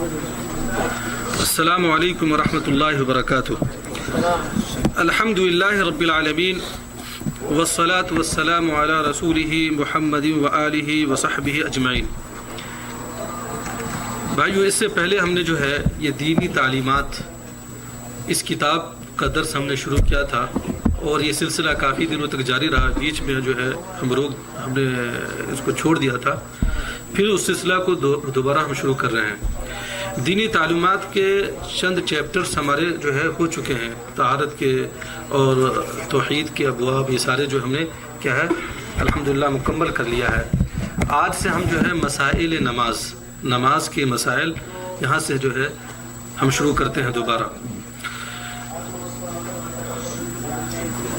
السلام علیکم ورحمۃ اللہ وبرکاتہ. الحمد للہ رب العالمین والصلاة والسلام علی رسولہ محمد وآلہ وصحبہ اجمعین. بھائیو، اس سے پہلے ہم نے جو ہے یہ دینی تعلیمات اس کتاب کا درس ہم نے شروع کیا تھا اور یہ سلسلہ کافی دنوں تک جاری رہا. بیچ میں جو ہے ہم نے اس کو چھوڑ دیا تھا. پھر اس سلسلہ کو دوبارہ ہم شروع کر رہے ہیں. دینی تعلیمات کے چند چیپٹرز ہمارے جو ہے ہو چکے ہیں. طہارت کے اور توحید کے ابواب یہ سارے جو ہم نے کیا ہے الحمدللہ مکمل کر لیا ہے. آج سے ہم جو ہے مسائل نماز کے مسائل یہاں سے جو ہے ہم شروع کرتے ہیں دوبارہ.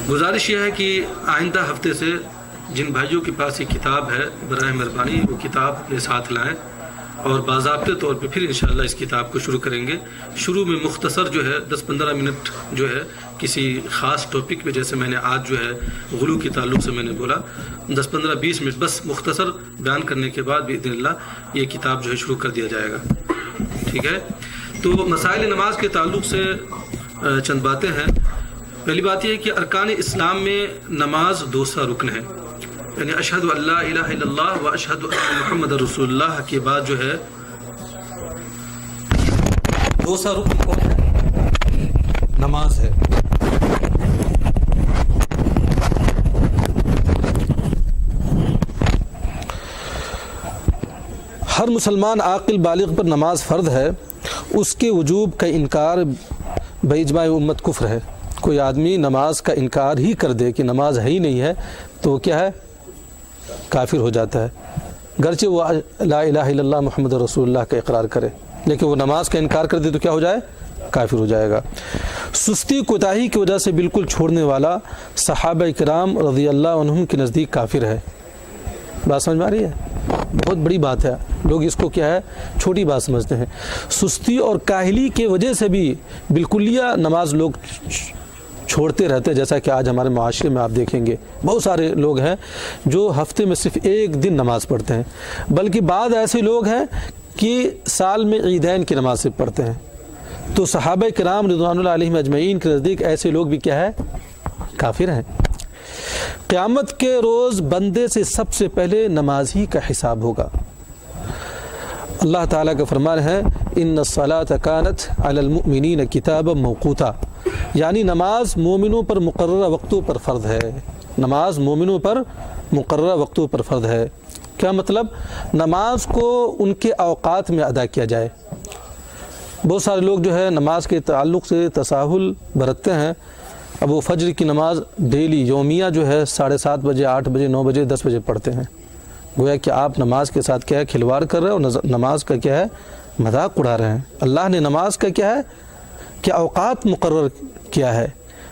گزارش یہ ہے کہ آئندہ ہفتے سے جن بھائیوں کے پاس یہ کتاب ہے براہ مہربانی وہ کتاب اپنے ساتھ لائیں اور باضابطے طور پہ پھر انشاءاللہ اس کتاب کو شروع کریں گے. شروع میں مختصر جو ہے 10-15 منٹ جو ہے کسی خاص ٹاپک پہ، جیسے میں نے آج جو ہے غلو کے تعلق سے میں نے بولا 10-15-20 منٹ بس مختصر بیان کرنے کے بعد باذن اللہ یہ کتاب جو ہے شروع کر دیا جائے گا. ٹھیک ہے، تو مسائل نماز کے تعلق سے چند باتیں ہیں. پہلی بات یہ ہے کہ ارکان اسلام میں نماز 2 رکن ہے. یعنی اشہد ان لا الہ الا اللہ و اشہد ان محمد رسول اللہ کے بعد جو ہے 2 رکن کون ہے؟ نماز ہے. ہر مسلمان عاقل بالغ پر نماز فرض ہے. اس کے وجوب کا انکار باجماع امت کفر ہے. کوئی آدمی نماز کا انکار ہی کر دے کہ نماز ہے ہی نہیں ہے تو وہ کیا ہے؟ کافر ہو جاتا ہے. گرچہ وہ لا الہ الا اللہ محمد رسول اللہ کا اقرار کرے لیکن وہ نماز کا انکار کر دے تو کیا ہو جائے؟ کافر ہو جائے گا. سستی کوتاہی کی وجہ سے بالکل چھوڑنے والا صحابہ کرام رضی اللہ عنہم کے نزدیک کافر ہے. بات سمجھ میں آ رہی ہے؟ بہت بڑی بات ہے. لوگ اس کو کیا ہے چھوٹی بات سمجھتے ہیں. سستی اور کاہلی کی وجہ سے بھی بالکلیہ نماز لوگ چھوڑتے رہتے ہیں. جیسا کہ آج ہمارے معاشرے میں آپ دیکھیں گے بہت سارے لوگ ہیں جو ہفتے میں صرف 1 دن نماز پڑھتے ہیں، بلکہ بعض ایسے لوگ ہیں کہ سال میں عیدین کی نماز سے پڑھتے ہیں. تو صحابہ کرام رضوان اللہ علیہم اجمعین کے نزدیک ایسے لوگ بھی کیا ہے؟ کافر ہیں. قیامت کے روز بندے سے سب سے پہلے نماز ہی کا حساب ہوگا. اللہ تعالیٰ کا فرمان ہے ان الصلاۃ کانت علی المؤمنین کتابا موقوتا، یعنی نماز مومنوں پر مقررہ وقتوں پر فرض ہے. نماز مومنوں پر مقررہ وقتوں پر فرض ہے. کیا مطلب؟ نماز کو ان کے اوقات میں ادا کیا جائے. بہت سارے لوگ جو ہے نماز کے تعلق سے تساہل برتتے ہیں. اب وہ فجر کی نماز ڈیلی یومیہ جو ہے 7:30 بجے 8 بجے 9 بجے 10 بجے پڑھتے ہیں. گویا کہ آپ نماز کے ساتھ کیا ہے کھلواڑ کر رہے ہیں اور نماز کا کیا ہے مذاق اڑا رہے ہیں. اللہ نے نماز کا کیا ہے کہ اوقات مقرر کیا ہے.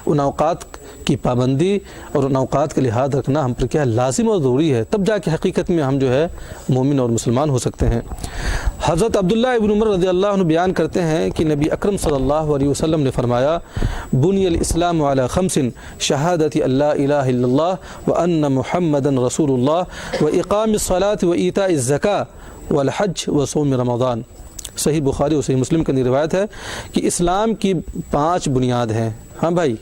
ان اوقات کی پابندی اور ان اوقات کا لحاظ رکھنا ہم پر کیا ہے لازم اور ضروری ہے. تب جا کے حقیقت میں ہم جو ہے مومن اور مسلمان ہو سکتے ہیں. حضرت عبداللہ ابن عمر رضی اللہ عنہ بیان کرتے ہیں کہ نبی اکرم صلی اللہ علیہ وسلم نے فرمایا بنی الاسلام علی 5 شہادت ان لا الہ الا اللہ وان محمدا رسول اللہ واقام الصلاۃ وایتاء الزکاۃ والحج وصوم رمضان. صحیح بخاری اور صحیح مسلم کی روایت ہے کہ اسلام کی 5 بنیاد ہیں. ہاں بھائی،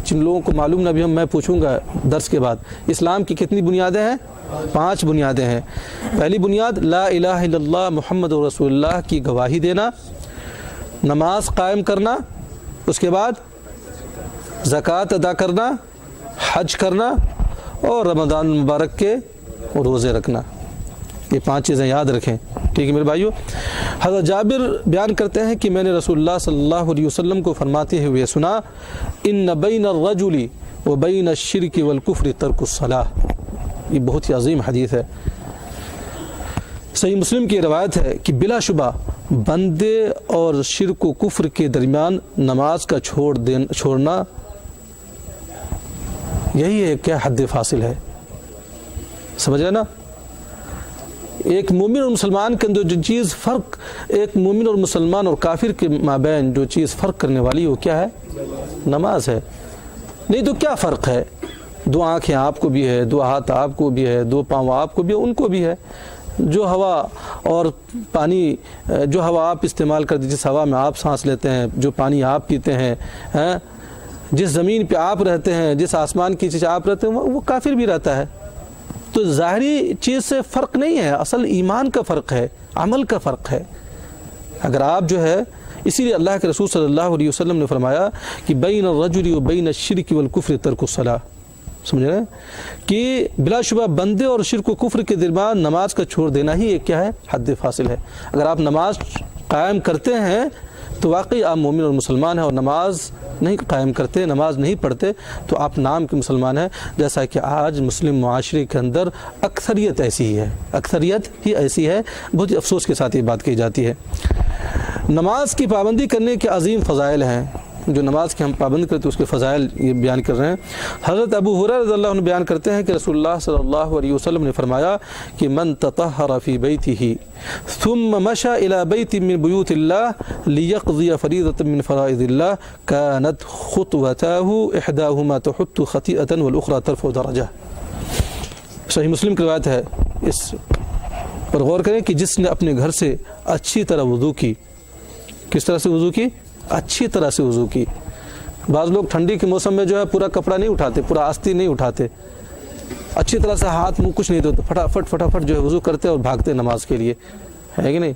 جن لوگوں کو معلوم نہ بھی میں پوچھوں گا درس کے بعد، اسلام کی کتنی بنیادیں ہیں؟ 5 بنیادیں ہیں. پہلی بنیاد لا الہ الا اللہ محمد رسول اللہ کی گواہی دینا، نماز قائم کرنا، اس کے بعد زکوٰۃ ادا کرنا، حج کرنا اور رمضان المبارک کے روزے رکھنا. یہ 5 چیزیں یاد رکھیں. ٹھیک ہے میرے بھائیو. حضرت جابر بیان کرتے ہیں کہ میں نے رسول اللہ صلی اللہ علیہ وسلم کو فرماتے ہوئے سنا ان بین الرجل و بین الشرک والکفر ترک الصلاۃ. یہ بہت ہی عظیم حدیث ہے. صحیح مسلم کی روایت ہے کہ بلا شبہ بندے اور شرک و کفر کے درمیان نماز کا چھوڑنا یہی ہے کیا حد فاصل ہے. سمجھ رہے نا؟ ایک مومن اور مسلمان کے اندر جو چیز فرق، ایک مومن اور مسلمان اور کافر کے مابین جو چیز فرق کرنے والی وہ کیا ہے؟ نماز ہے. نہیں تو کیا فرق ہے؟ 2 آنکھیں آپ کو بھی ہے، 2 ہاتھ آپ کو بھی ہے، 2 پاؤں آپ کو بھی ہے، ان کو بھی ہے، جو ہوا اور پانی، جو ہوا آپ استعمال کرتے، جس ہوا میں آپ سانس لیتے ہیں، جو پانی آپ پیتے ہیں، جس زمین پہ آپ رہتے ہیں، جس آسمان کی چیز آپ رہتے ہیں، وہ کافر بھی رہتا ہے۔ تو ظاہری چیز سے فرق نہیں ہے، اصل ایمان کا فرق ہے، عمل کا فرق ہے۔ اگر آپ جو ہے، اسی لیے اللہ کے رسول صلی اللہ علیہ وسلم نے فرمایا کہ بین الرجل و بین الشرک والکفر ترک الصلاۃ، سمجھ رہے ہیں کہ بلا شبہ بندے اور شرک و کفر کے درمیان نماز کا چھوڑ دینا ہی ایک کیا ہے، حد فاصل ہے۔ اگر آپ نماز قائم کرتے ہیں تو واقعی آپ مومن اور مسلمان ہیں، اور نماز نہیں قائم کرتے، نماز نہیں پڑھتے تو آپ نام کے مسلمان ہیں، جیسا کہ آج مسلم معاشرے کے اندر اکثریت ایسی ہی ہے، اکثریت ہی ایسی ہے۔ بہت ہی افسوس کے ساتھ یہ بات کہی جاتی ہے۔ نماز کی پابندی کرنے کے عظیم فضائل ہیں، جو نماز کی ہم پابند کرتے اس کے فضائل یہ بیان کر رہے ہیں۔ حضرت ابو ہریرہ رضی اللہ عنہ بیان کرتے ہیں کہ رسول اللہ صلی اللہ علیہ وسلم نے فرمایا کہ من تطہر فی بیتہ ثم مشى الى بیت من بیوت اللہ لیقضی فریضۃ من فرائض اللہ کانت خطوتاه احداہما تحط خطیئۃ والاخرى ترفع درجہ۔ صحیح مسلم کی روایت ہے، اس پر غور کریں کہ جس نے اپنے گھر سے اچھی طرح وضو کی، کس طرح سے وضو کی؟ اچھی طرح سے وضو کی۔ بعض لوگ ٹھنڈی کے موسم میں جو ہے پورا کپڑا نہیں اٹھاتے، پورا آستین نہیں اٹھاتے، اچھی طرح سے ہاتھ منہ کچھ نہیں دھوتے، فٹافٹ جو ہے وضو کرتے اور بھاگتے نماز کے لیے، ہے کہ نہیں؟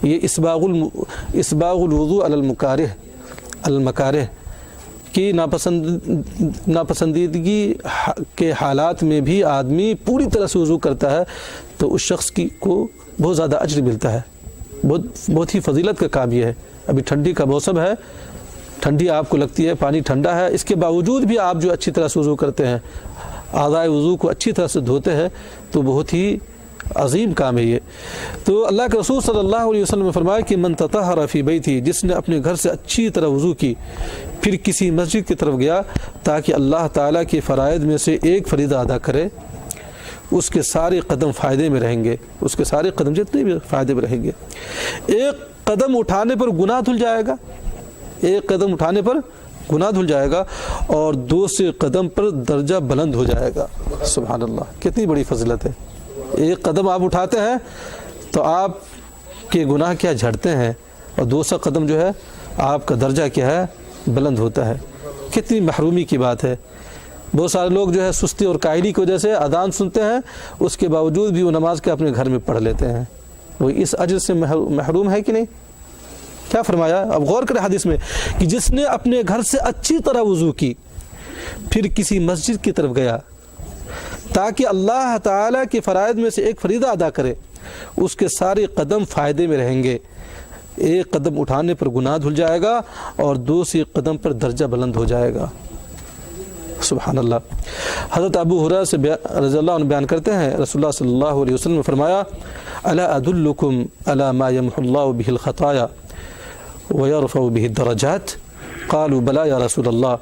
یہ اسباغ الوضوء علی المکارہ کی ناپسندیدگی کے حالات میں بھی آدمی پوری طرح سے وضو کرتا ہے تو اس شخص کو بہت زیادہ اجر ملتا ہے، بہت ہی فضیلت کا کام یہ ہے۔ ابھی ٹھنڈی کا موسم ہے، ٹھنڈی آپ کو لگتی ہے، پانی ٹھنڈا ہے، اس کے باوجود بھی آپ جو اچھی طرح سے وضو کرتے ہیں، اعضائے وضو کو اچھی طرح سے دھوتے ہیں، تو بہت ہی عظیم کام ہے یہ۔ تو اللہ کے رسول صلی اللہ علیہ وسلم نے فرمایا کہ من تطہر فی بیتہ، جس نے اپنے گھر سے اچھی طرح وضو کی پھر کسی مسجد کی طرف گیا تاکہ اللہ تعالیٰ کے فرائض میں سے ایک فریضہ ادا کرے، اس کے سارے قدم فائدے میں رہیں گے، اس کے سارے قدم جتنے بھی فائدے میں رہیں گے۔ ایک قدم اٹھانے پر گناہ دھل جائے گا، ایک قدم اٹھانے پر گناہ دھل جائے گا، اور دوسرے قدم پر درجہ بلند ہو جائے گا۔ سبحان اللہ، کتنی بڑی فضیلت ہے۔ ایک قدم آپ اٹھاتے ہیں تو آپ کے گناہ کیا جھڑتے ہیں، اور دوسرا قدم جو ہے آپ کا درجہ کیا ہے، بلند ہوتا ہے۔ کتنی محرومی کی بات ہے۔ بہت سارے لوگ جو ہے سستی اور کاہلی کی وجہ سے اذان سنتے ہیں، اس کے باوجود بھی وہ نماز کے اپنے گھر میں پڑھ لیتے ہیں، وہ اس اجر سے محروم ہے کہ نہیں؟ کیا فرمایا؟ اب غور کریں حدیث میں کہ جس نے اپنے گھر سے اچھی طرح وضو کی پھر کسی مسجد کی طرف گیا تاکہ اللہ تعالیٰ کے فرائض میں سے ایک فریضہ ادا کرے، اس کے سارے قدم فائدے میں رہیں گے۔ ایک قدم اٹھانے پر گناہ دھل جائے گا اور دوسرے قدم پر درجہ بلند ہو جائے گا۔ سبحان اللہ۔ حضرت ابو ہریرہ سے رضی اللہ عنہ بیان کرتے ہیں، رسول اللہ صلی اللہ علیہ وسلم نے فرمایا الا ادلکم علی ما یمحو اللہ بہ الخطایا ویرفع بہ الدرجات؟ قالوا بلا یا رسول اللہ،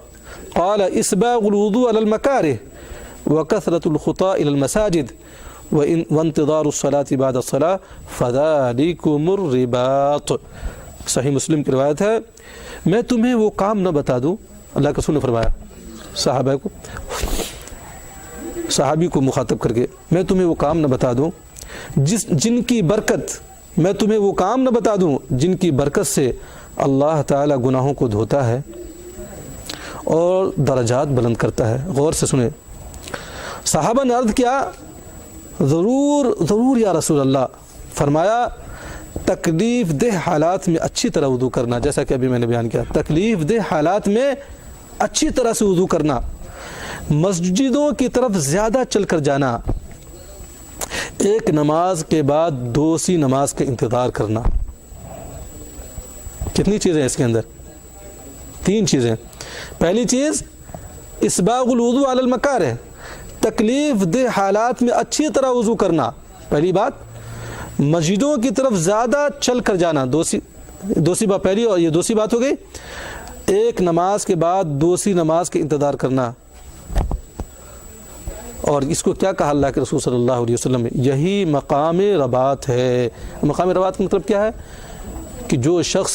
قال اسباغ الوضوء علی المکارہ وکثرة الخطا الى المساجد وانتظار الصلاة بعد الصلاة فذلکم الرباط۔ صحیح مسلم کی روایت ہے، میں تمہیں وہ کام نہ بتا دوں، اللہ کے رسول نے فرمایا صحابی کو مخاطب کر کے، میں تمہیں وہ کام نہ بتا دوں جن کی برکت، میں تمہیں وہ کام نہ بتا دوں جن کی برکت سے اللہ تعالیٰ گناہوں کو دھوتا ہے اور درجات بلند کرتا ہے۔ غور سے سنیں، صحابہ نے عرض کیا ضرور یا رسول اللہ۔ فرمایا تکلیف دہ حالات میں اچھی طرح وضو کرنا، جیسا کہ ابھی میں نے بیان کیا، تکلیف دہ حالات میں اچھی طرح سے وضو کرنا، مسجدوں کی طرف زیادہ چل کر جانا، ایک نماز کے بعد دوسری نماز کا انتظار کرنا۔ کتنی چیزیں اس کے اندر؟ 3 چیزیں۔ پہلی چیز اسباغ الوضوء علی المکارہ، تکلیف دہ حالات میں اچھی طرح وضو کرنا، پہلی بات۔ مسجدوں کی طرف زیادہ چل کر جانا، دوسری بات پہلی، اور یہ دوسری بات ہو گئی ایک نماز کے بعد دوسری نماز کا انتظار کرنا۔ اور اس کو کیا کہا اللہ کے رسول صلی اللہ علیہ وسلم نے؟ یہی مقام رباط ہے۔ مقام رباط کا مطلب کیا ہے؟ کہ جو شخص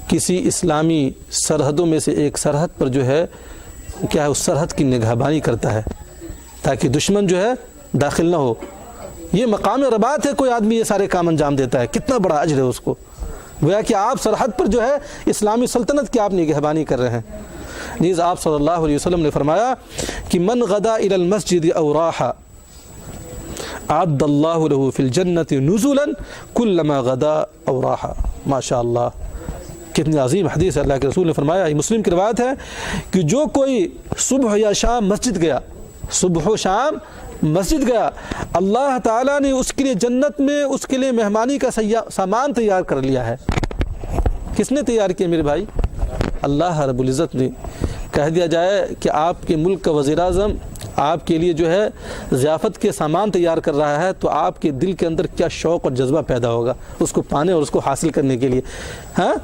کسی اسلامی سرحدوں میں سے ایک سرحد پر جو ہے کیا ہے، اس سرحد کی نگہبانی کرتا ہے تاکہ دشمن جو ہے داخل نہ ہو، یہ مقام رباط ہے، کوئی آدمی یہ سارے کام انجام دیتا ہے، کتنا بڑا اجر ہے اس کو، گویا کہ آپ سرحد پر جو ہے اسلامی سلطنت کی آپ نگہبانی کر رہے ہیں۔ نیز آپ صلی اللہ علیہ وسلم نے فرمایا کہ من غدا الی المسجد او راح اعد اللہ له فی الجنت نزلا کلما غدا او راح۔ ماشاء اللہ، کتنی عظیم حدیث ہے۔ اللہ کے رسول نے فرمایا، یہ مسلم کی روایت ہے، کہ جو کوئی صبح یا شام مسجد گیا، صبح و شام مسجد گیا، اللہ تعالیٰ نے اس کے لیے جنت میں اس کے لیے مہمانی کا سامان تیار کر لیا ہے۔ کس نے تیار کیا میرے بھائی؟ اللہ رب العزت نے۔ کہہ دیا جائے کہ آپ کے ملک کا وزیر اعظم آپ کے لیے جو ہے ضیافت کے سامان تیار کر رہا ہے، تو آپ کے دل کے اندر کیا شوق اور جذبہ پیدا ہوگا اس کو پانے اور اس کو حاصل کرنے کے لیے، ہاں؟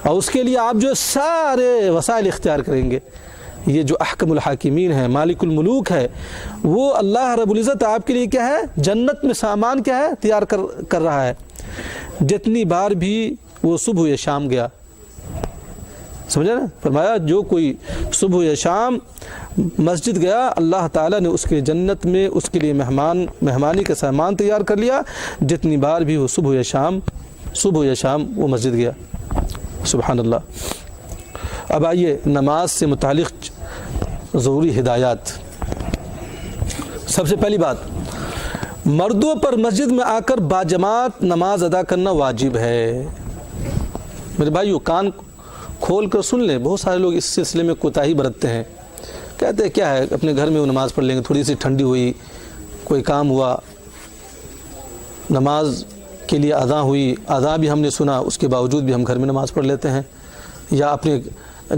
اور اس کے لیے آپ جو سارے وسائل اختیار کریں گے۔ یہ جو احکم الحاکمین ہے، مالک الملوک ہے، وہ اللہ رب العزت آپ کے لیے کیا ہے؟ جنت میں سامان کیا ہے؟ تیار کر رہا ہے۔ جتنی بار بھی وہ صبح یا شام گیا، سمجھا نا؟ فرمایا جو کوئی صبح یا شام مسجد گیا، اللہ تعالیٰ نے اس کے جنت میں اس کے لیے مہمانی کا سامان تیار کر لیا، جتنی بار بھی وہ صبح یا شام وہ مسجد گیا۔ سبحان اللہ۔ اب آئیے نماز سے متعلق ضروری ہدایات۔ سب سے پہلی بات، مردوں پر مسجد میں آ کر باجماعت نماز ادا کرنا واجب ہے۔ میرے بھائیو، کان کھول کر سن لیں، بہت سارے لوگ اس سلسلے میں کوتاہی برتتے ہیں، کہتے ہیں کیا ہے اپنے گھر میں وہ نماز پڑھ لیں گے، تھوڑی سی ٹھنڈی ہوئی، کوئی کام ہوا، نماز کے لیے اذان ہوئی، اذان بھی ہم نے سنا، اس کے باوجود بھی ہم گھر میں نماز پڑھ لیتے ہیں، یا اپنے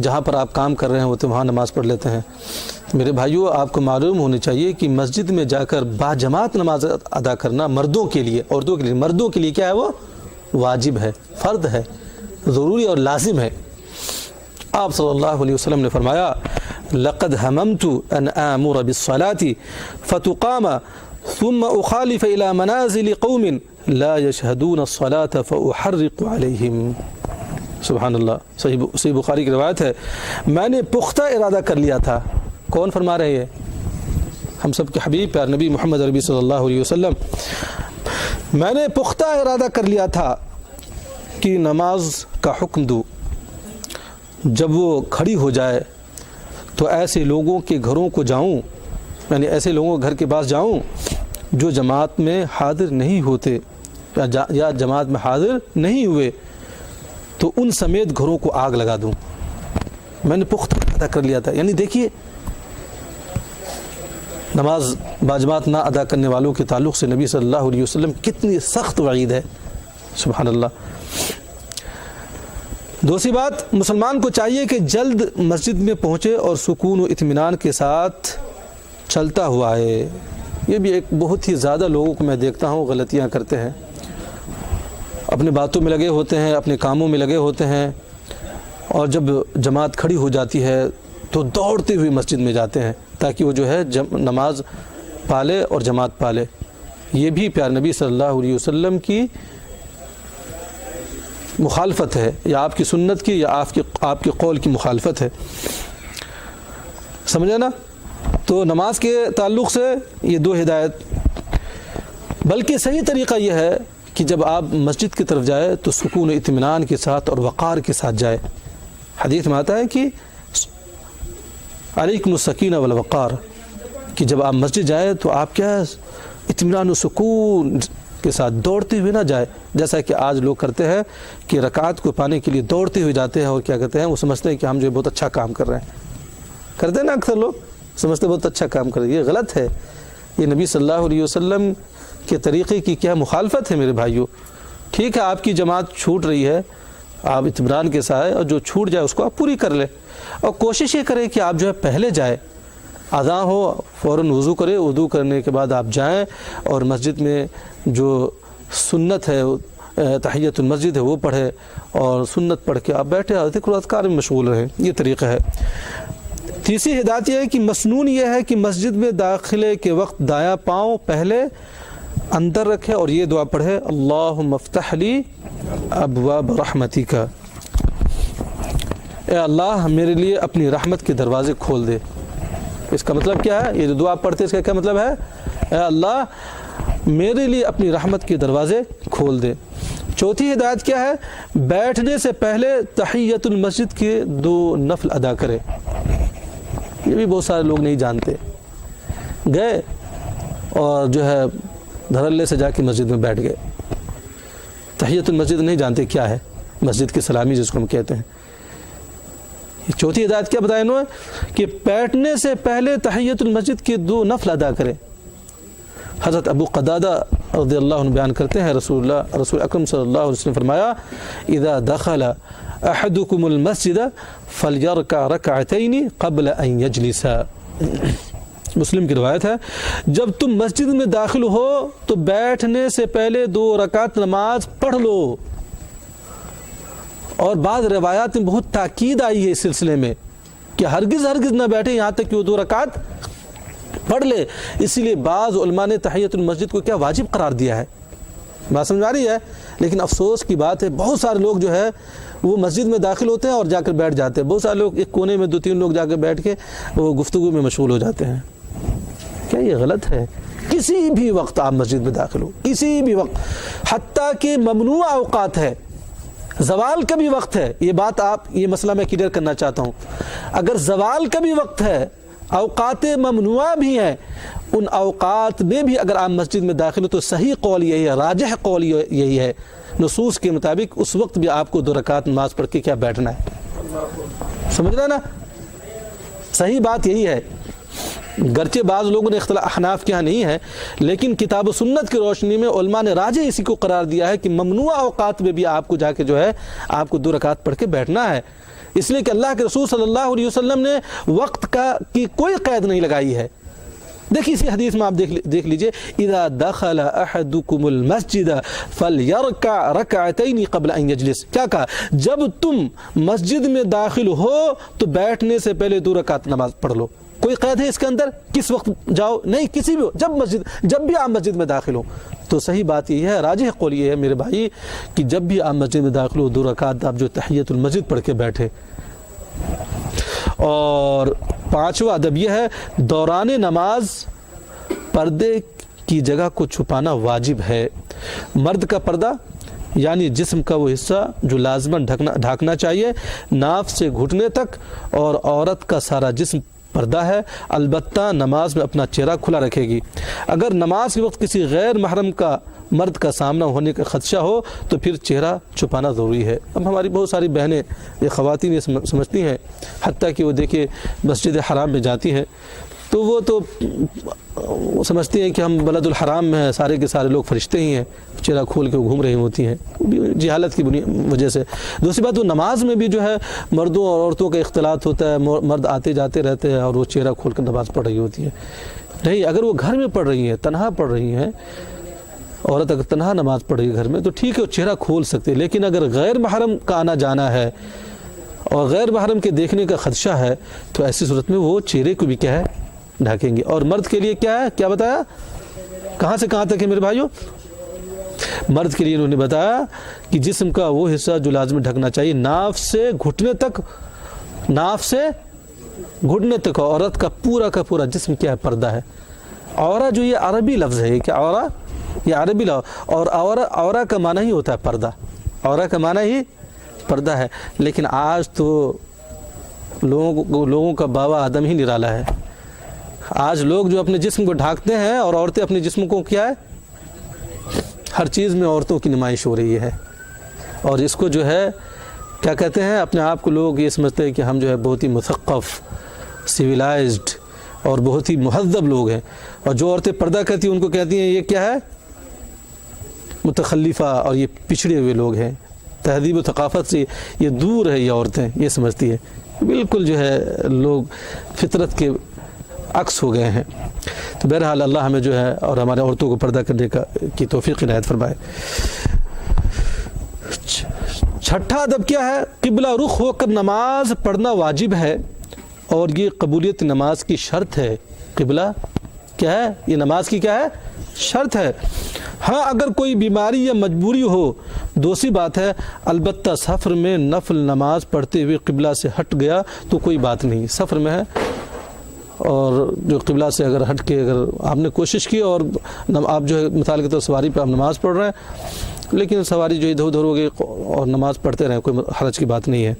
جہاں پر آپ کام کر رہے ہیں ہوتے وہاں نماز پڑھ لیتے ہیں۔ میرے بھائیوں، آپ کو معلوم ہونا چاہیے کہ مسجد میں جا کر باجماعت نماز ادا کرنا مردوں کے لیے، عورتوں کے لیے، مردوں کے لیے کیا ہے؟ وہ واجب ہے، فرض ہے، ضروری اور لازم ہے۔ آپ صلی اللہ علیہ وسلم نے فرمایا، لقد ہممت ان آمر بالصلاة فتقام ثم اخالف الى منازل قوم لا يشهدون الصلاة فاحرق عليهم۔ سبحان اللہ، صحیح بخاری کی روایت ہے، میں نے پختہ ارادہ کر لیا تھا۔ کون فرما رہے ہیں؟ ہم سب کے حبیب پیار نبی محمد عربی صلی اللہ علیہ وسلم۔ میں نے پختہ ارادہ کر لیا تھا کہ نماز کا حکم دوں، جب وہ کھڑی ہو جائے تو ایسے لوگوں کے گھروں کو جاؤں، یعنی ایسے لوگوں کے گھر کے پاس جاؤں جو جماعت میں حاضر نہیں ہوتے یا جماعت میں حاضر نہیں ہوئے، تو ان سمیت گھروں کو آگ لگا دوں۔ میں نے پختہ ادا کر لیا تھا۔ یعنی دیکھیے، نماز باجماعت نہ ادا کرنے والوں کے تعلق سے نبی صلی اللہ علیہ وسلم کتنی سخت وعید ہے۔ سبحان اللہ۔ دوسری بات، مسلمان کو چاہیے کہ جلد مسجد میں پہنچے اور سکون و اطمینان کے ساتھ چلتا ہوا آئے۔ یہ بھی ایک بہت ہی زیادہ لوگوں کو میں دیکھتا ہوں غلطیاں کرتے ہیں، اپنے باتوں میں لگے ہوتے ہیں، اپنے کاموں میں لگے ہوتے ہیں، اور جب جماعت کھڑی ہو جاتی ہے تو دوڑتے ہوئے مسجد میں جاتے ہیں تاکہ وہ جو ہے نماز پالے اور جماعت پالے۔ یہ بھی پیار نبی صلی اللہ علیہ وسلم کی مخالفت ہے، یا آپ کی سنت کی، یا آپ کے قول کی مخالفت ہے۔ سمجھے نا؟ تو نماز کے تعلق سے یہ دو ہدایت۔ بلکہ صحیح طریقہ یہ ہے کہ جب آپ مسجد کی طرف جائے تو سکون و اطمینان کے ساتھ اور وقار کے ساتھ جائے۔ حدیث میں آتا ہے کہ علیکم السکینہ والوقار، کہ جب آپ مسجد جائیں تو آپ کیا اطمینان و سکون کے ساتھ دوڑتے ہوئے نہ جائے، جیسا کہ آج لوگ کرتے ہیں کہ رکعت کو پانے کے لیے دوڑتے ہوئے جاتے ہیں، اور کیا کہتے ہیں، وہ سمجھتے ہیں کہ ہم جو بہت اچھا کام کر رہے ہیں، کرتے ہیں نا اکثر لوگ، سمجھتے بہت اچھا کام کر رہے ہیں۔ یہ غلط ہے، یہ نبی صلی اللہ علیہ وسلم کے طریقے کی کیا مخالفت ہے میرے بھائیوں۔ ٹھیک ہے، آپ کی جماعت چھوٹ رہی ہے، آپ اطمینان کے ساتھ، اور جو چھوٹ جائے اس کو آپ پوری کر لیں، اور کوشش یہ کریں کہ آپ جو ہے پہلے جائیں، اذان ہو فوراً وضو کرے، وضو کرنے کے بعد آپ جائیں اور مسجد میں جو سنت ہے، تحیت المسجد ہے، وہ پڑھے، اور سنت پڑھ کے آپ بیٹھے ذکر و اذکار میں مشغول رہیں۔ یہ طریقہ ہے۔ تیسری ہدایت یہ ہے کہ مسنون یہ ہے کہ مسجد میں داخلے کے وقت دایاں پاؤں پہلے اندر رکھے اور یہ دعا پڑھے، اللہم افتح لی ابواب رحمتک، اے اللہ میرے لیے اپنی رحمت کے دروازے کھول دے۔ اس کا مطلب کیا ہے؟ یہ جو دعا پڑھتے ہیں اس کا کیا مطلب ہے؟ اے اللہ میرے لیے اپنی رحمت کے دروازے کھول دے۔ چوتھی ہدایت کیا ہے؟ بیٹھنے سے پہلے تحیت المسجد کے 2 نفل ادا کرے۔ یہ بھی بہت سارے لوگ نہیں جانتے، گئے اور جو ہے دھڑلے سے جا کے مسجد میں بیٹھ گئے، تحیت المسجد نہیں جانتے کیا ہے، مسجد کی سلامی جس کو ہم کہتے ہیں۔ چوتھی ہدایت کیا بتایا انہوں نے کہ بیٹھنے سے پہلے تحیت المسجد کے 2 نفل ادا کرے۔ حضرت ابو قتادہ رضی اللہ عنہ بیان کرتے ہیں رسول اکرم صلی اللہ علیہ وسلم نے فرمایا اذا دخل احدکم المسجد فلیرکع رکعتین قبل ان یجلس۔ مسلم کی روایت ہے، جب تم مسجد میں داخل ہو تو بیٹھنے سے پہلے 2 رکعت نماز پڑھ لو۔ اور بعض روایات میں بہت تاکید آئی ہے اس سلسلے میں کہ ہرگز نہ بیٹھے یہاں تک کہ وہ 2 رکعت پڑھ لے۔ اسی لیے بعض علماء نے تحیت المسجد کو کیا واجب قرار دیا ہے۔ بات سمجھ آ رہی ہے؟ لیکن افسوس کی بات ہے بہت سارے لوگ جو ہے وہ مسجد میں داخل ہوتے ہیں اور جا کر بیٹھ جاتے ہیں۔ بہت سارے لوگ ایک کونے میں 2-3 لوگ جا کر بیٹھ کے وہ گفتگو میں مشغول ہو جاتے ہیں۔ کیا یہ غلط ہے؟ کسی بھی وقت آپ مسجد میں داخل ہو، کسی بھی وقت، حتیٰ کہ ممنوع اوقات ہے، زوال کا بھی وقت ہے۔ یہ بات یہ مسئلہ میں کلیئر کرنا چاہتا ہوں۔ اگر زوال کا بھی وقت ہے، اوقات ممنوعہ بھی ہیں، ان اوقات میں بھی اگر آپ مسجد میں داخل ہو تو صحیح قول یہی ہے، راجح قول یہی ہے نصوص کے مطابق، اس وقت بھی آپ کو 2 رکعت نماز پڑھ کے کیا بیٹھنا ہے۔ سمجھ رہے نا؟ صحیح بات یہی ہے۔ گرچہ بعض لوگوں نے اختلاف احناف کے ہاں نہیں ہے، لیکن کتاب و سنت کی روشنی میں علماء نے راجح اسی کو قرار دیا ہے کہ ممنوع اوقات میں بھی آپ کو جا کے جو ہے آپ کو 2 رکعت پڑھ کے بیٹھنا ہے۔ اس لیے کہ اللہ کے رسول صلی اللہ علیہ وسلم نے وقت کی کوئی قید نہیں لگائی ہے۔ دیکھیے اسی حدیث میں آپ دیکھ لیجئے اذا دخل احدکم المسجد فلیرکع رکعتین قبل ان یجلس۔ کیا کہا؟ جب تم مسجد میں داخل ہو تو بیٹھنے سے پہلے 2 رکعت نماز پڑھ لو۔ کوئی قید ہے اس کے اندر کس وقت جاؤ؟ نہیں، کسی بھی جب بھی آپ مسجد میں داخل ہو تو صحیح بات یہ ہے، راجح قول یہ ہے میرے بھائی کہ جب بھی آپ مسجد میں داخل ہو 2 رکعت آپ جو تحیت المسجد پڑھ کے بیٹھے۔ اور 5واں ادب یہ ہے دوران نماز پردے کی جگہ کو چھپانا واجب ہے۔ مرد کا پردہ یعنی جسم کا وہ حصہ جو لازماً ڈھانکنا چاہیے ناف سے گھٹنے تک، اور عورت کا سارا جسم پردہ ہے، البتہ نماز میں اپنا چہرہ کھلا رکھے گی۔ اگر نماز کے وقت کسی غیر محرم کا مرد کا سامنا ہونے کا خدشہ ہو تو پھر چہرہ چھپانا ضروری ہے۔ اب ہماری بہت ساری بہنیں یہ خواتین یہ سمجھتی ہیں، حتیٰ کہ وہ دیکھیں مسجد حرام میں جاتی ہیں تو وہ سمجھتی ہیں کہ ہم بلد الحرام میں ہیں، سارے کے سارے لوگ فرشتے ہی ہیں، چہرہ کھول کے وہ گھوم رہی ہوتی ہیں جہالت کی وجہ سے۔ دوسری بات وہ نماز میں بھی جو ہے مردوں اور عورتوں کا اختلاط ہوتا ہے، مرد آتے جاتے رہتے ہیں اور وہ چہرہ کھول کر نماز پڑھ رہی ہوتی ہے۔ نہیں، اگر وہ گھر میں پڑھ رہی ہیں، تنہا پڑھ رہی ہیں، عورت اگر تنہا نماز پڑھ رہی ہے گھر میں تو ٹھیک ہے وہ چہرہ کھول سکتے، لیکن اگر غیر محرم کا آنا جانا ہے اور غیر محرم کے دیکھنے کا خدشہ ہے تو ایسی صورت میں وہ چہرے کو بھی کیا ہے ڈھانکیں گے۔ اور مرد کے لیے کیا ہے، کیا بتایا، کہاں سے کہاں تک ہے میرے بھائیوں؟ مرد کے لیے انہوں نے بتایا کہ جسم کا وہ حصہ جو لازمی ڈھکنا چاہیے ناف سے گھٹنے تک، ناف سے گھٹنے تک، عورت کا پورا جسم کیا ہے پردہ ہے۔ عورہ جو یہ عربی لفظ ہے، کیا عورہ یہ عربی لفظ، اور عورہ کا معنی ہی ہوتا ہے پردہ، عورہ کا معنی ہی پردہ ہے۔ لیکن آج تو لوگوں کا بابا آدم ہی نرالا ہے۔ آج لوگ جو اپنے جسم کو ڈھانکتے ہیں اور عورتیں اپنے جسم کو کیا ہے، ہر چیز میں عورتوں کی نمائش ہو رہی ہے۔ اور اس کو جو ہے کیا کہتے ہیں، اپنے آپ کو لوگ یہ سمجھتے ہیں کہ ہم جو ہے بہت ہی مثقف، سویلائزڈ اور بہت ہی مہذب لوگ ہیں، اور جو عورتیں پردہ کرتی ہیں ان کو کہتی ہیں یہ کیا ہے، متخلفہ اور یہ پچھڑے ہوئے لوگ ہیں، تہذیب و ثقافت سے یہ دور ہے، یہ عورتیں یہ سمجھتی ہے۔ بالکل جو ہے لوگ فطرت کے عکس ہو گئے ہیں۔ تو بہرحال اللہ ہمیں جو ہے اور ہمارے عورتوں کو پردہ کرنے کی توفیق عنایت فرمائے۔ چھٹا ادب کیا ہے، قبلہ رخ ہو کر نماز پڑھنا واجب ہے اور یہ قبولیت نماز کی شرط ہے۔ قبلہ کیا ہے، یہ نماز کی کیا ہے، شرط ہے۔ ہاں اگر کوئی بیماری یا مجبوری ہو، دوسری بات ہے، البتہ سفر میں نفل نماز پڑھتے ہوئے قبلہ سے ہٹ گیا تو کوئی بات نہیں، سفر میں ہے اور جو قبلہ سے اگر ہٹ کے اگر آپ نے کوشش کی اور آپ جو ہے مثال کے طور سواری پہ آپ نماز پڑھ رہے ہیں لیکن سواری جو ادھر ادھر ہو گئی اور نماز پڑھتے رہیں، کوئی حرج کی بات نہیں ہے۔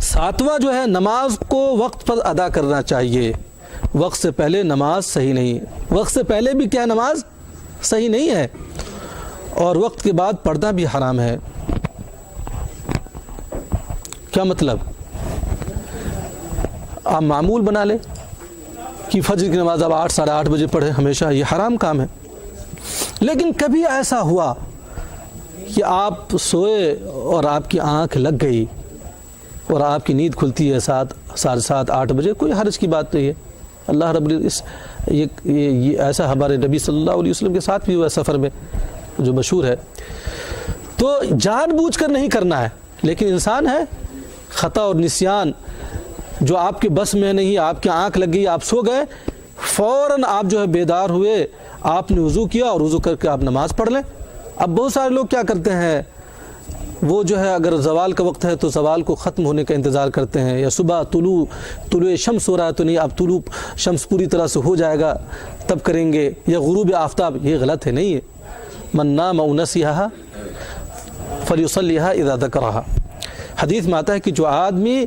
ساتواں جو ہے نماز کو وقت پر ادا کرنا چاہیے، وقت سے پہلے نماز صحیح نہیں ہے، وقت سے پہلے بھی کیا نماز صحیح نہیں ہے، اور وقت کے بعد پڑھنا بھی حرام ہے۔ کیا مطلب؟ آپ معمول بنا لیں کہ فجر کی نماز آپ 8 ساڑھے 8 بجے پڑھیں ہمیشہ، یہ حرام کام ہے۔ لیکن کبھی ایسا ہوا کہ آپ سوئے اور آپ کی آنکھ لگ گئی اور آپ کی نیند کھلتی ہے 7 ساڑھے 7 8 بجے، کوئی حرج کی بات نہیں ہے۔ اللہ رب العزت یہ ایسا ہمارے نبی صلی اللہ علیہ وسلم کے ساتھ بھی ہوا سفر میں جو مشہور ہے۔ تو جان بوجھ کر نہیں کرنا ہے، لیکن انسان ہے، خطا اور نسیان جو آپ کے بس میں نہیں، آپ کی آنکھ لگ گئی، آپ سو گئے، فوراً آپ جو ہے بیدار ہوئے، آپ نے وضو کیا اور وضو کر کے آپ نماز پڑھ لیں۔ اب بہت سارے لوگ کیا کرتے ہیں، وہ جو ہے اگر زوال کا وقت ہے تو زوال کو ختم ہونے کا انتظار کرتے ہیں، یا صبح طلوع شمس ہو رہا ہے تو نہیں اب طلوع شمس پوری طرح سے ہو جائے گا تب کریں گے، یا غروب آفتاب، یہ غلط ہے، نہیں ہے۔ من نام او نسیھا فلیصلیھا اذا ذکرھا، حدیث میں آتا ہے کہ جو آدمی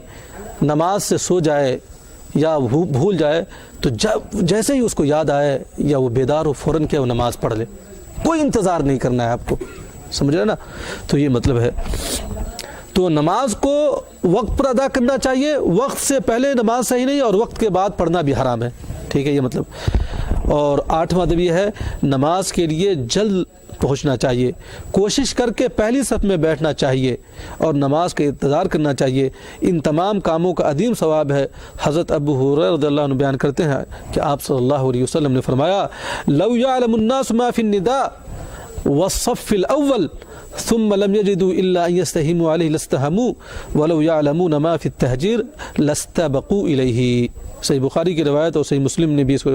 نماز سے سو جائے یا بھول جائے تو جیسے ہی اس کو یاد آئے یا وہ بیدار ہو فوراً کیا وہ نماز پڑھ لے، کوئی انتظار نہیں کرنا ہے آپ کو، سمجھ رہے نا؟ تو یہ مطلب ہے۔ تو نماز کو وقت پر ادا کرنا چاہیے، وقت سے پہلے نماز صحیح نہیں، اور وقت کے بعد پڑھنا بھی حرام ہے، ٹھیک ہے، یہ مطلب۔ اور 8واں ادب یہ ہے نماز کے لیے جلد پہنچنا چاہیے، کوشش کر کے پہلی صف میں بیٹھنا چاہیے اور نماز کا انتظار کرنا چاہیے۔ ان تمام کاموں کا عظیم ثواب ہے۔ حضرت ابو ہریرہ رضی اللہ عنہ بیان کرتے ہیں کہ آپ صلی اللہ علیہ وسلم نے فرمایا لو یعلم الناس ما فی النداء والصف الاول ثم لم يجدوا الا ان يستهموا عليه لاستهموا ولو يعلمون ما في التهجير لاستبقوا اليه۔ صحیح بخاری کی روایت اور صحیح مسلم نے بھی اس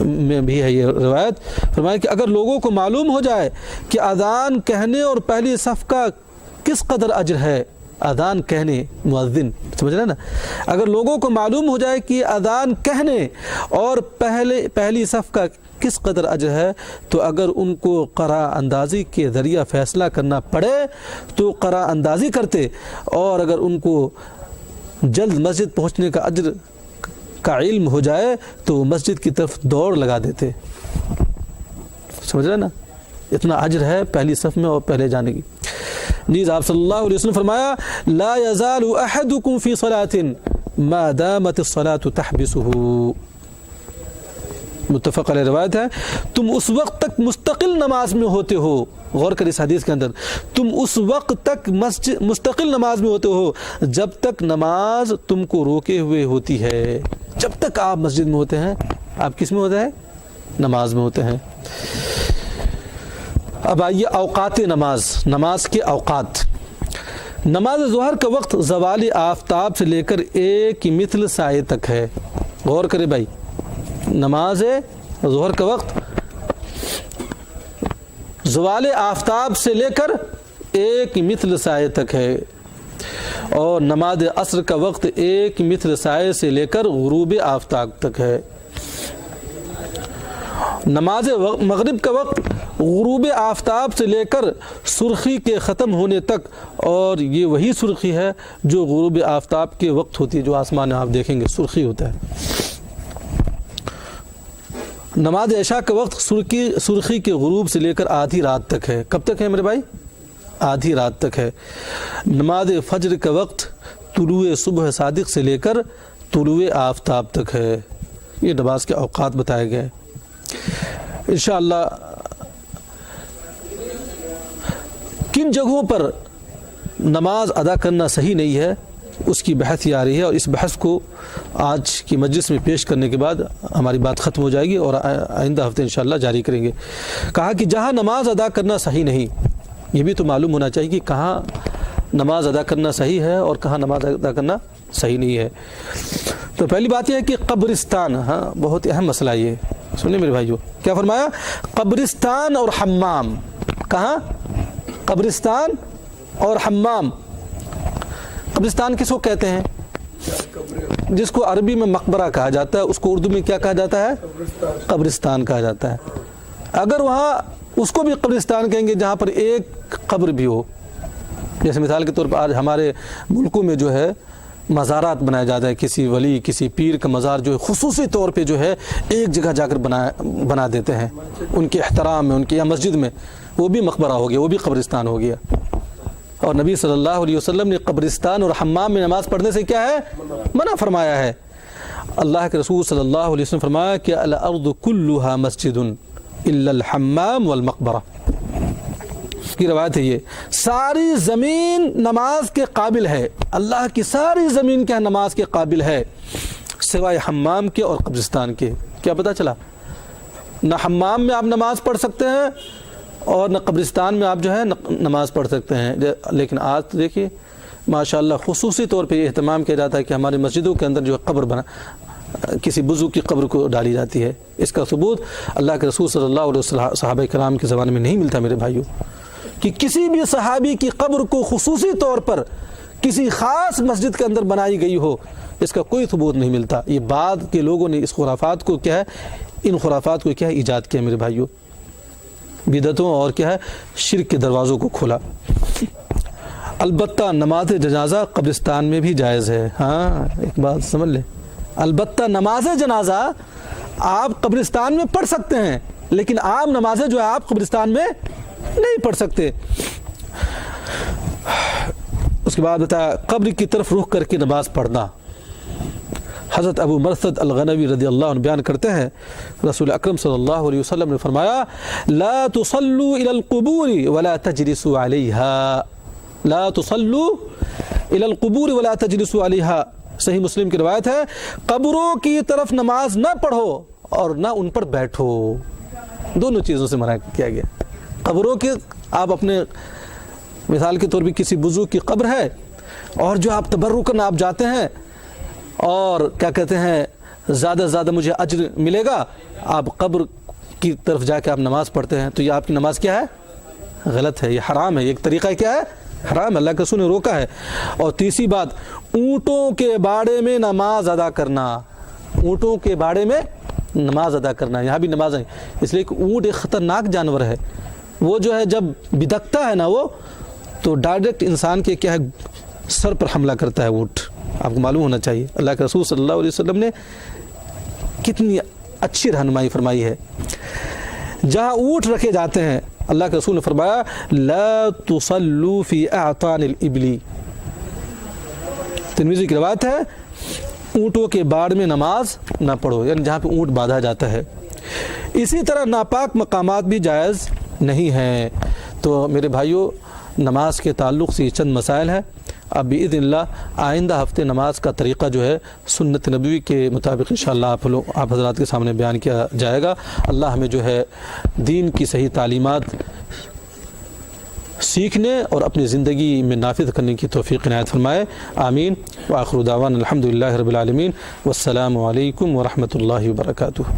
میں بھی ہے یہ روایت، فرمایا کہ اگر لوگوں کو معلوم ہو جائے کہ اذان کہنے اور پہلی صف کا کس قدر اجر ہے، اذان کہنے مؤذن، سمجھ رہے نا، اگر لوگوں کو معلوم ہو جائے کہ اذان کہنے اور پہلی صف کا کس قدر اجر ہے، تو اگر ان کو قرأ اندازی کے ذریعہ فیصلہ کرنا پڑے تو قرأ اندازی کرتے، اور اگر ان کو جلد مسجد پہنچنے کا اجر کا علم ہو جائے تو وہ مسجد کی طرف دوڑ لگا دیتے، سمجھ رہے نا، اتنا اجر ہے پہلی صف میں اور پہلے جانے کی۔ نیز آپ صلی اللہ علیہ وسلم فرمایا لا يزال احدكم في صلاة ما دامت الصلاة تحبسه، متفق علیہ روایت ہے۔ تم اس وقت تک مستقل نماز میں ہوتے ہو، غور کر اس حدیث کے اندر، تم اس وقت تک مستقل نماز میں ہوتے ہو جب تک نماز تم کو روکے ہوئے ہوتی ہے۔ جب تک آپ مسجد میں ہوتے ہیں، آپ کس میں ہوتے ہیں؟ نماز میں ہوتے ہیں۔ اب آئیے اوقات نماز، نماز کے اوقات۔ نماز ظہر کا وقت زوال آفتاب سے لے کر 1 مثل سائے تک ہے۔ غور کرے بھائی، نماز ظہر کا وقت زوال آفتاب سے لے کر 1 مثل سائے تک ہے، اور نماز عصر کا وقت 1 مثل سائے سے لے کر غروب آفتاب تک ہے۔ نماز مغرب کا وقت غروب آفتاب سے لے کر سرخی کے ختم ہونے تک، اور یہ وہی سرخی ہے جو غروب آفتاب کے وقت ہوتی ہے، جو آسمان میں آپ دیکھیں گے سرخی ہوتا ہے۔ نماز عشاء کا وقت سرخی کے غروب سے لے کر آدھی رات تک ہے۔ کب تک ہے میرے بھائی؟ آدھی رات تک ہے۔ نماز فجر کا وقت طلوع صبح صادق سے لے کر طلوع آفتاب تک ہے۔ یہ نماز کے اوقات بتائے گئے۔ انشاءاللہ کن جگہوں پر نماز ادا کرنا صحیح نہیں ہے اس کی بحث یہ آ رہی ہے، اور اس بحث کو آج کی مجلس میں پیش کرنے کے بعد ہماری بات ختم ہو جائے گی اور آئندہ ہفتے انشاءاللہ جاری کریں گے۔ کہا کہ جہاں نماز ادا کرنا صحیح نہیں، یہ بھی تو معلوم ہونا چاہیے کہ کہاں نماز ادا کرنا صحیح ہے اور کہاں نماز ادا کرنا صحیح نہیں ہے۔ تو پہلی بات یہ ہے کہ قبرستان، ہاں بہت اہم مسئلہ یہ، سنیں میرے بھائیو، کیا فرمایا؟ قبرستان اور حمام۔ کہاں؟ قبرستان اور حمام۔ قبرستان کس کو کہتے ہیں؟ جس کو عربی میں مقبرہ کہا جاتا ہے اس کو اردو میں کیا کہا جاتا ہے؟ قبرستان کہا جاتا ہے. اگر وہاں اس کو بھی قبرستان کہیں گے جہاں پر ایک قبر بھی ہو. جیسے مثال کے طور پر آج ہمارے ملکوں میں جو ہے مزارات بنایا جاتا ہے, کسی ولی کسی پیر کا مزار جو ہے خصوصی طور پہ جو ہے ایک جگہ جا کر بنا دیتے ہیں ان کے احترام میں, ان کی یا مسجد میں. وہ بھی مقبرہ ہو گیا, وہ بھی قبرستان ہو گیا. اور نبی صلی اللہ علیہ وسلم نے قبرستان اور حمام میں نماز پڑھنے سے کیا ہے؟ منع فرمایا ہے. اللہ کے رسول صلی اللہ علیہ وسلم فرمایا کہ الارض کلها مسجد الا الحمام والمقبرہ. اس کی روایت ہے یہ, ساری زمین نماز کے قابل ہے, اللہ کی ساری زمین کیا نماز کے قابل ہے سوائے حمام کے اور قبرستان کے. کیا پتہ چلا؟ نہ حمام میں آپ نماز پڑھ سکتے ہیں اور نہ قبرستان میں آپ جو ہے نماز پڑھ سکتے ہیں. لیکن آج تو دیکھیے ماشاءاللہ خصوصی طور پہ یہ اہتمام کیا جاتا ہے کہ ہماری مسجدوں کے اندر جو ہے قبر بنا, کسی بزرگ کی قبر کو ڈالی جاتی ہے. اس کا ثبوت اللہ کے رسول صلی اللہ علیہ وسلم صحابہ کرام کے زمانے میں نہیں ملتا میرے بھائیوں, کہ کسی بھی صحابی کی قبر کو خصوصی طور پر کسی خاص مسجد کے اندر بنائی گئی ہو. اس کا کوئی ثبوت نہیں ملتا. یہ بعد کے لوگوں نے اس خرافات کو کیا ہے, ان خرافات کو کیا ہے ایجاد کیا میرے بھائیوں, بدعتوں اور کیا ہے شرک کے دروازوں کو کھولا. البتہ نماز جنازہ قبرستان میں بھی جائز ہے. ہاں ایک بات سمجھ لیں, البتہ نماز جنازہ آپ قبرستان میں پڑھ سکتے ہیں, لیکن عام نمازیں جو ہے آپ قبرستان میں نہیں پڑھ سکتے. اس کے بعد بتایا قبر کی طرف رخ کر کے نماز پڑھنا. حضرت ابو مرثد الغنوی رضی اللہ عنہ بیان کرتے ہیں رسول اکرم صلی اللہ علیہ وسلم نے فرمایا لا تصلوا الى القبور ولا تجلسوا علیہا, لا تصلوا الى القبور ولا تجلسوا علیہا. صحیح مسلم کی روایت ہے, قبروں کی طرف نماز نہ پڑھو اور نہ ان پر بیٹھو. دونوں چیزوں سے منع کیا گیا. قبروں کی آپ اپنے مثال کے طور پہ کسی بزرگ کی قبر ہے اور جو آپ تبرکن آپ جاتے ہیں اور کیا کہتے ہیں زیادہ سے زیادہ مجھے اجر ملے گا, آپ قبر کی طرف جا کے آپ نماز پڑھتے ہیں, تو یہ آپ کی نماز کیا ہے؟ غلط ہے, یہ حرام ہے. ایک طریقہ کیا ہے؟ حرام. اللہ کے رسول نے روکا ہے. اور تیسری بات, اونٹوں کے باڑے میں نماز ادا کرنا. اونٹوں کے باڑے میں نماز ادا کرنا, یہاں بھی نماز ہے, اس لیے کہ اونٹ ایک خطرناک جانور ہے. وہ جو ہے جب بدکتا ہے نا وہ تو ڈائریکٹ انسان کے کیا ہے سر پر حملہ کرتا ہے اونٹ. آپ کو معلوم ہونا چاہیے اللہ کے رسول صلی اللہ علیہ وسلم نے کتنی اچھی رہنمائی فرمائی ہے. جہاں اونٹ رکھے جاتے ہیں اللہ کے رسول نے فرمایا لا تصلوا فی اعطان الابل. ترمذی کی روایت ہے اونٹوں کے باڑ میں نماز نہ پڑھو, یعنی جہاں پہ اونٹ باندھا جاتا ہے. اسی طرح ناپاک مقامات بھی جائز نہیں ہیں. تو میرے بھائیوں نماز کے تعلق سے چند مسائل ہیں. اب باذن اللہ آئندہ ہفتے نماز کا طریقہ جو ہے سنت نبوی کے مطابق انشاءاللہ آپ حضرات کے سامنے بیان کیا جائے گا. اللہ ہمیں جو ہے دین کی صحیح تعلیمات سیکھنے اور اپنی زندگی میں نافذ کرنے کی توفیق عنایت فرمائے. آمین. وآخر دعوانا الحمدللہ رب العالمین. والسلام علیکم ورحمۃ اللہ وبرکاتہ.